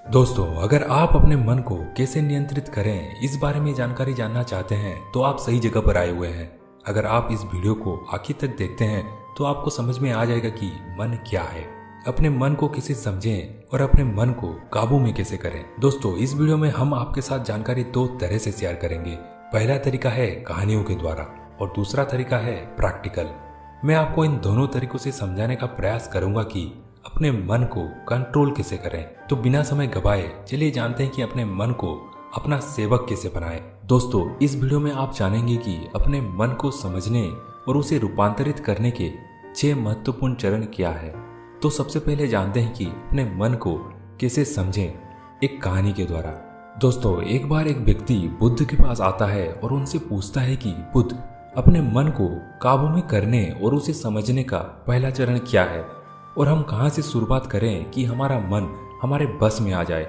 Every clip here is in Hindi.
दोस्तों, अगर आप अपने मन को कैसे नियंत्रित करें इस बारे में जानकारी जानना चाहते हैं तो आप सही जगह पर आए हुए हैं। अगर आप इस वीडियो को आखिर तक देखते हैं तो आपको समझ में आ जाएगा कि मन क्या है, अपने मन को कैसे समझें और अपने मन को काबू में कैसे करें। दोस्तों, इस वीडियो में हम आपके साथ जानकारी दो तरह से शेयर करेंगे। पहला तरीका है कहानियों के द्वारा और दूसरा तरीका है प्रैक्टिकल। मैं आपको इन दोनों तरीकों से समझाने का प्रयास करूंगा कि अपने मन को कंट्रोल कैसे करें। तो बिना समय गवाए चलिए जानते हैं कि अपने मन को अपना सेवक कैसे बनाएं। दोस्तों, इस वीडियो में आप जानेंगे कि अपने मन को समझने और उसे रूपांतरित करने के 6 महत्वपूर्ण चरण क्या है। तो सबसे पहले जानते हैं कि अपने मन को कैसे समझें, एक कहानी के द्वारा। दोस्तों, एक बार एक व्यक्ति बुद्ध के पास आता है और उनसे पूछता है कि बुद्ध, अपने मन को काबू में करने और उसे समझने का पहला चरण क्या है और हम कहाँ से शुरुआत करें कि हमारा मन हमारे बस में आ जाए।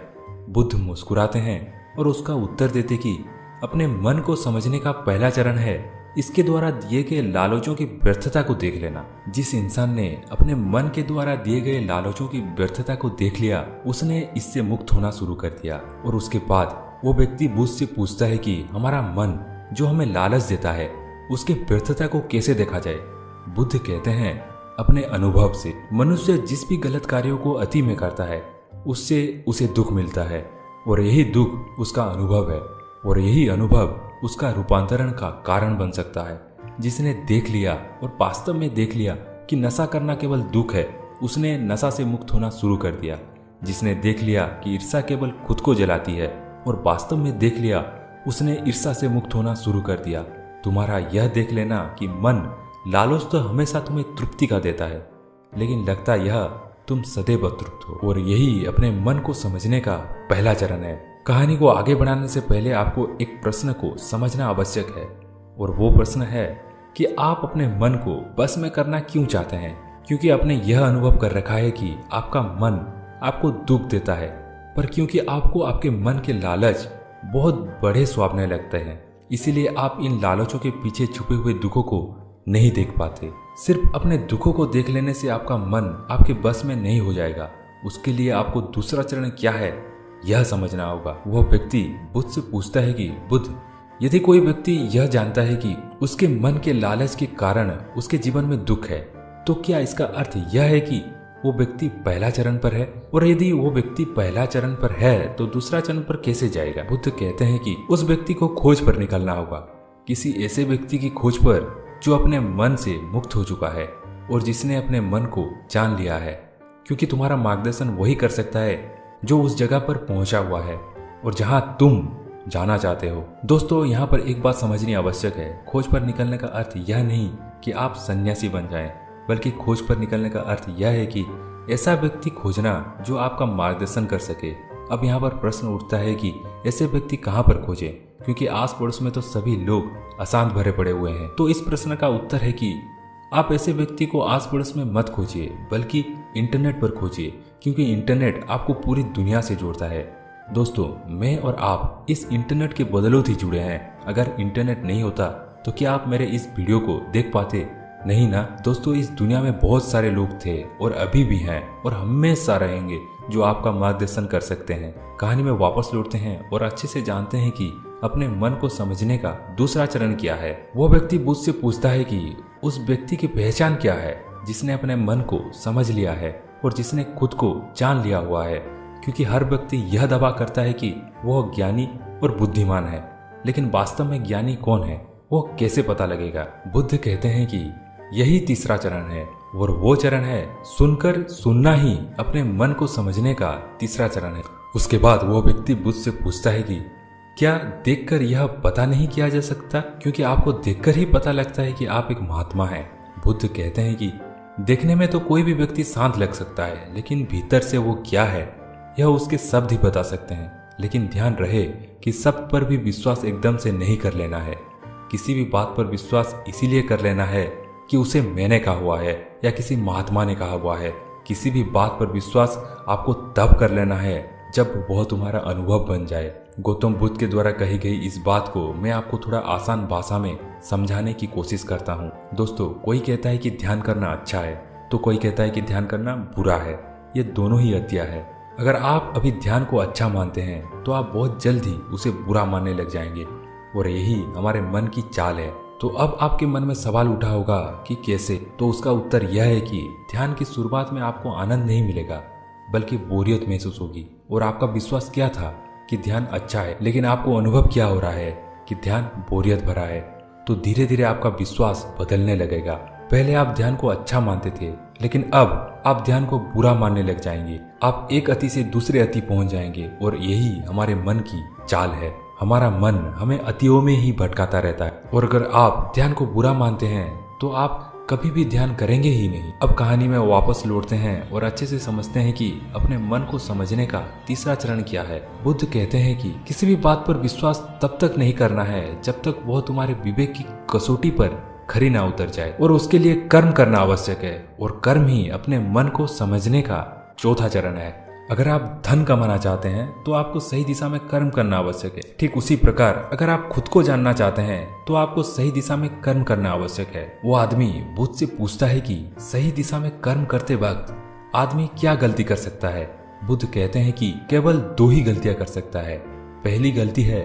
बुद्ध मुस्कुराते हैं और उसका उत्तर देते कि अपने मन को समझने का पहला चरण है इसके द्वारा दिए गए लालचों की व्यर्थता को देख लेना। जिस इंसान ने अपने मन के द्वारा दिए गए लालचों की व्यर्थता को देख लिया, उसने इससे मुक्त होना शुरू कर दिया। और उसके बाद वो व्यक्ति बुद्ध से पूछता है कि हमारा मन जो हमें लालच देता है उसके व्यर्थता को कैसे देखा जाए। बुद्ध कहते हैं, अपने अनुभव से मनुष्य जिस भी गलत कार्यों को अति में करता है उससे उसे दुख मिलता है और यही दुख उसका अनुभव है और यही अनुभव उसका रूपांतरण का कारण बन सकता है। जिसने देख लिया और वास्तव में देख लिया कि नशा करना केवल दुख है, उसने नशा से मुक्त होना शुरू कर दिया। जिसने देख लिया कि ईर्ष्या केवल खुद को जलाती है और वास्तव में देख लिया, उसने ईर्ष्या से मुक्त होना शुरू कर दिया। तुम्हारा यह देख लेना कि मन लालच तो हमेशा तुम्हें तृप्ति का देता है, लेकिन लगता यह तुम सदैव तृप्त हो। और यही अपने मन को समझने का पहला चरण है। कहानी को आगे बढ़ाने से पहले आपको एक प्रश्न को समझना आवश्यक है और वो प्रश्न है कि आप अपने मन को बस में करना क्यों चाहते हैं। क्योंकि आपने यह अनुभव कर रखा है कि आपका मन आपको दुख देता है, पर क्योंकि आपको आपके मन के लालच बहुत बड़े सुहावने लगते हैं, इसीलिए आप इन लालचों के पीछे छुपे हुए दुखों को नहीं देख पाते। सिर्फ अपने दुखों को देख लेने से आपका मन आपके बस में नहीं हो जाएगा। उसके लिए आपको दूसरा चरण क्या है यह समझना होगा। वह व्यक्ति बुद्ध से पूछता है कि बुद्ध, यदि कोई व्यक्ति यह जानता है कि उसके मन के लालच के कारण उसके जीवन में दुख है, तो क्या इसका अर्थ यह है कि वो व्यक्ति पहला चरण पर है? और यदि वो व्यक्ति पहला चरण पर है तो दूसरा चरण पर कैसे जाएगा? बुद्ध कहते हैं कि उस व्यक्ति को खोज पर निकलना होगा, किसी ऐसे व्यक्ति की खोज पर जो अपने मन से मुक्त हो चुका है और जिसने अपने मन को जान लिया है। क्योंकि तुम्हारा मार्गदर्शन वही कर सकता है जो उस जगह पर पहुंचा हुआ है और जहां तुम जाना चाहते हो। दोस्तों, यहाँ पर एक बात समझनी आवश्यक है। खोज पर निकलने का अर्थ यह नहीं कि आप सन्यासी बन जाएं, बल्कि खोज पर निकलने का अर्थ यह है कि ऐसा व्यक्ति खोजना जो आपका मार्गदर्शन कर सके। अब यहाँ पर प्रश्न उठता है कि ऐसे व्यक्ति कहाँ पर खोजें, क्योंकि आस पड़ोस में तो सभी लोग अशांत भरे पड़े हुए हैं। तो इस प्रश्न का उत्तर है कि आप ऐसे व्यक्ति को आस पड़ोस में मत खोजिए, बल्कि इंटरनेट पर खोजिए, क्योंकि इंटरनेट आपको पूरी दुनिया से जोड़ता है। दोस्तों, मैं और आप इस इंटरनेट के बदौलत ही जुड़े हैं। अगर इंटरनेट नहीं होता तो क्या आप मेरे इस वीडियो को देख पाते? नहीं ना। दोस्तों, इस दुनिया में बहुत सारे लोग थे और अभी भी हैं और हमेशा रहेंगे जो आपका मार्गदर्शन कर सकते हैं। कहानी में वापस लौटते हैं और अच्छे से जानते हैं कि अपने मन को समझने का दूसरा चरण क्या है। वो व्यक्ति बुद्ध से पूछता है कि उस व्यक्ति की पहचान क्या है जिसने अपने मन को समझ लिया है और जिसने खुद को जान लिया हुआ है। क्योंकि हर व्यक्ति यह दावा करता है कि वह ज्ञानी और बुद्धिमान है, लेकिन वास्तव में ज्ञानी कौन है वह कैसे पता लगेगा? बुद्ध कहते हैं कि यही तीसरा चरण है और वो चरण है सुनकर सुनना ही अपने मन को समझने का तीसरा चरण है। उसके बाद वो व्यक्ति बुद्ध से पूछता है कि क्या देखकर यह पता नहीं किया जा सकता? क्योंकि आपको देखकर ही पता लगता है कि आप एक महात्मा हैं। बुद्ध कहते हैं कि देखने में तो कोई भी व्यक्ति शांत लग सकता है, लेकिन भीतर से वो क्या है यह उसके शब्द ही बता सकते हैं। लेकिन ध्यान रहे कि सब पर भी विश्वास एकदम से नहीं कर लेना है। किसी भी बात पर विश्वास इसीलिए कर लेना है कि उसे मैंने कहा हुआ है या किसी महात्मा ने कहा हुआ है। किसी भी बात पर विश्वास आपको तब कर लेना है जब वह तुम्हारा अनुभव बन जाए। गौतम बुद्ध के द्वारा कही गई इस बात को मैं आपको थोड़ा आसान भाषा में समझाने की कोशिश करता हूँ। दोस्तों, कोई कहता है कि ध्यान करना अच्छा है तो कोई कहता है कि ध्यान करना बुरा है। ये दोनों ही हत्या है। अगर आप अभी ध्यान को अच्छा मानते हैं तो आप बहुत जल्द ही उसे बुरा मानने लग जाएंगे और यही हमारे मन की चाल है। तो अब आपके मन में सवाल उठा होगा कि कैसे, तो उसका उत्तर यह है कि ध्यान की शुरुआत में आपको आनंद नहीं मिलेगा बल्कि बोरियत महसूस होगी। और आपका विश्वास क्या था कि ध्यान अच्छा है, लेकिन आपको अनुभव क्या हो रहा है कि ध्यान बोरियत भरा है। तो धीरे धीरे आपका विश्वास बदलने लगेगा। पहले आप ध्यान को अच्छा मानते थे, लेकिन अब आप ध्यान को बुरा मानने लग जाएंगे। आप एक अति से दूसरे अति पहुंच जाएंगे और यही हमारे मन की चाल है। हमारा मन हमें अतियों में ही भटकाता रहता है और अगर आप ध्यान को बुरा मानते हैं तो आप कभी भी ध्यान करेंगे ही नहीं। अब कहानी में वापस लौटते हैं और अच्छे से समझते हैं कि अपने मन को समझने का तीसरा चरण क्या है। बुद्ध कहते हैं कि किसी भी बात पर विश्वास तब तक नहीं करना है जब तक वह तुम्हारे विवेक की कसौटी पर खरी ना उतर जाए, और उसके लिए कर्म करना आवश्यक है और कर्म ही अपने मन को समझने का चौथा चरण है। अगर आप धन कमाना चाहते हैं तो आपको सही दिशा में कर्म करना आवश्यक है। ठीक उसी प्रकार अगर आप खुद को जानना चाहते हैं तो आपको सही दिशा में कर्म करना आवश्यक है। वो आदमी बुद्ध से पूछता है कि सही दिशा में कर्म करते वक्त आदमी क्या गलती कर सकता है। बुद्ध कहते हैं कि केवल दो ही गलतियां कर सकता है। पहली गलती है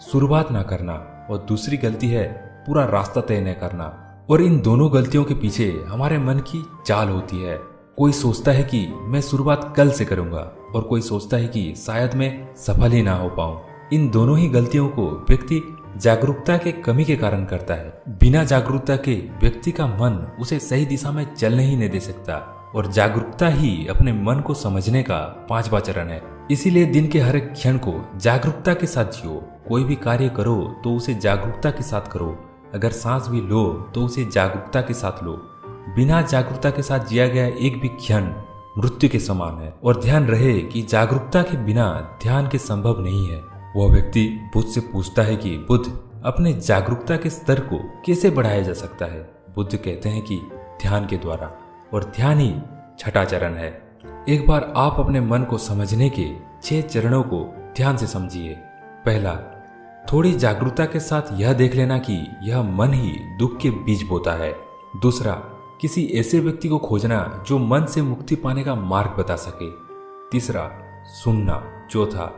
शुरुआत ना करना और दूसरी गलती है पूरा रास्ता तय न करना। और इन दोनों गलतियों के पीछे हमारे मन की चाल होती है। कोई सोचता है कि मैं शुरुआत कल से करूंगा और कोई सोचता है कि शायद मैं सफल ही ना हो पाऊं। इन दोनों ही गलतियों को व्यक्ति जागरूकता के कमी के कारण करता है। बिना जागरूकता के व्यक्ति का मन उसे सही दिशा में चलने ही नहीं दे सकता और जागरूकता ही अपने मन को समझने का पांचवा चरण है। इसीलिए दिन के हर एक क्षण को जागरूकता के साथ जियो। कोई भी कार्य करो तो उसे जागरूकता के साथ करो। अगर सांस भी लो तो उसे जागरूकता के साथ लो। बिना जागरूकता के साथ जिया गया एक भी क्षण मृत्यु के समान है। और ध्यान रहे कि जागरूकता के बिना ध्यान के संभव नहीं है। वह व्यक्ति बुद्ध से पूछता है कि बुद्ध, अपने जागरूकता के स्तर को कैसे बढ़ाया जा सकता है। बुद्ध कहते हैं कि ध्यान के द्वारा, और ध्यान ही छठा चरण है। एक बार आप अपने मन को समझने के 6 चरणों को ध्यान से समझिए। पहला, थोड़ी जागरूकता के साथ यह देख लेना कि यह मन ही दुख के बीज बोता है। दूसरा, किसी ऐसे व्यक्ति को खोजना जो मन से मुक्ति पाने का मार्ग बता सके। तीसरा, सुनना। चौथा,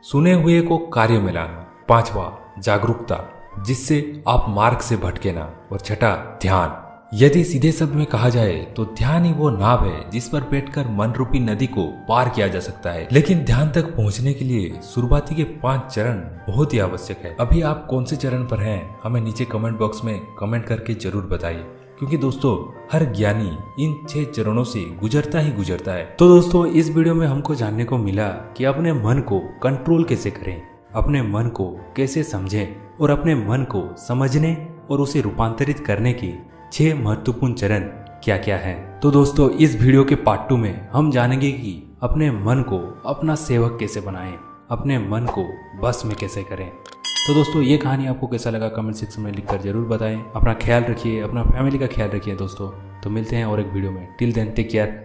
सुने हुए को कार्य में लाना। पांचवा, जागरूकता जिससे आप मार्ग से भटके ना। और छठा, ध्यान। यदि सीधे शब्द में कहा जाए तो ध्यान ही वो नाव है जिस पर बैठकर मन रूपी नदी को पार किया जा सकता है। लेकिन ध्यान तक पहुंचने के लिए शुरुआती के 5 चरण बहुत ही आवश्यक है। अभी आप कौन से चरण पर हैं हमें नीचे कमेंट बॉक्स में कमेंट करके जरूर बताइए, क्योंकि दोस्तों हर ज्ञानी इन 6 चरणों से गुजरता ही गुजरता है। तो दोस्तों इस वीडियो में हमको जानने को मिला कि अपने मन को कंट्रोल कैसे करें, अपने मन को कैसे समझें और अपने मन को समझने और उसे रूपांतरित करने के 6 महत्वपूर्ण चरण क्या क्या हैं। तो दोस्तों इस वीडियो के पार्ट 2 में हम जानेंगे कि अपने मन को अपना सेवक कैसे बनाएं, अपने मन को बस में कैसे करें। तो दोस्तों ये कहानी आपको कैसा लगा कमेंट सेक्शन में लिखकर जरूर बताएं। अपना ख्याल रखिए, अपना फैमिली का ख्याल रखिए दोस्तों। तो मिलते हैं और एक वीडियो में। Till then take care.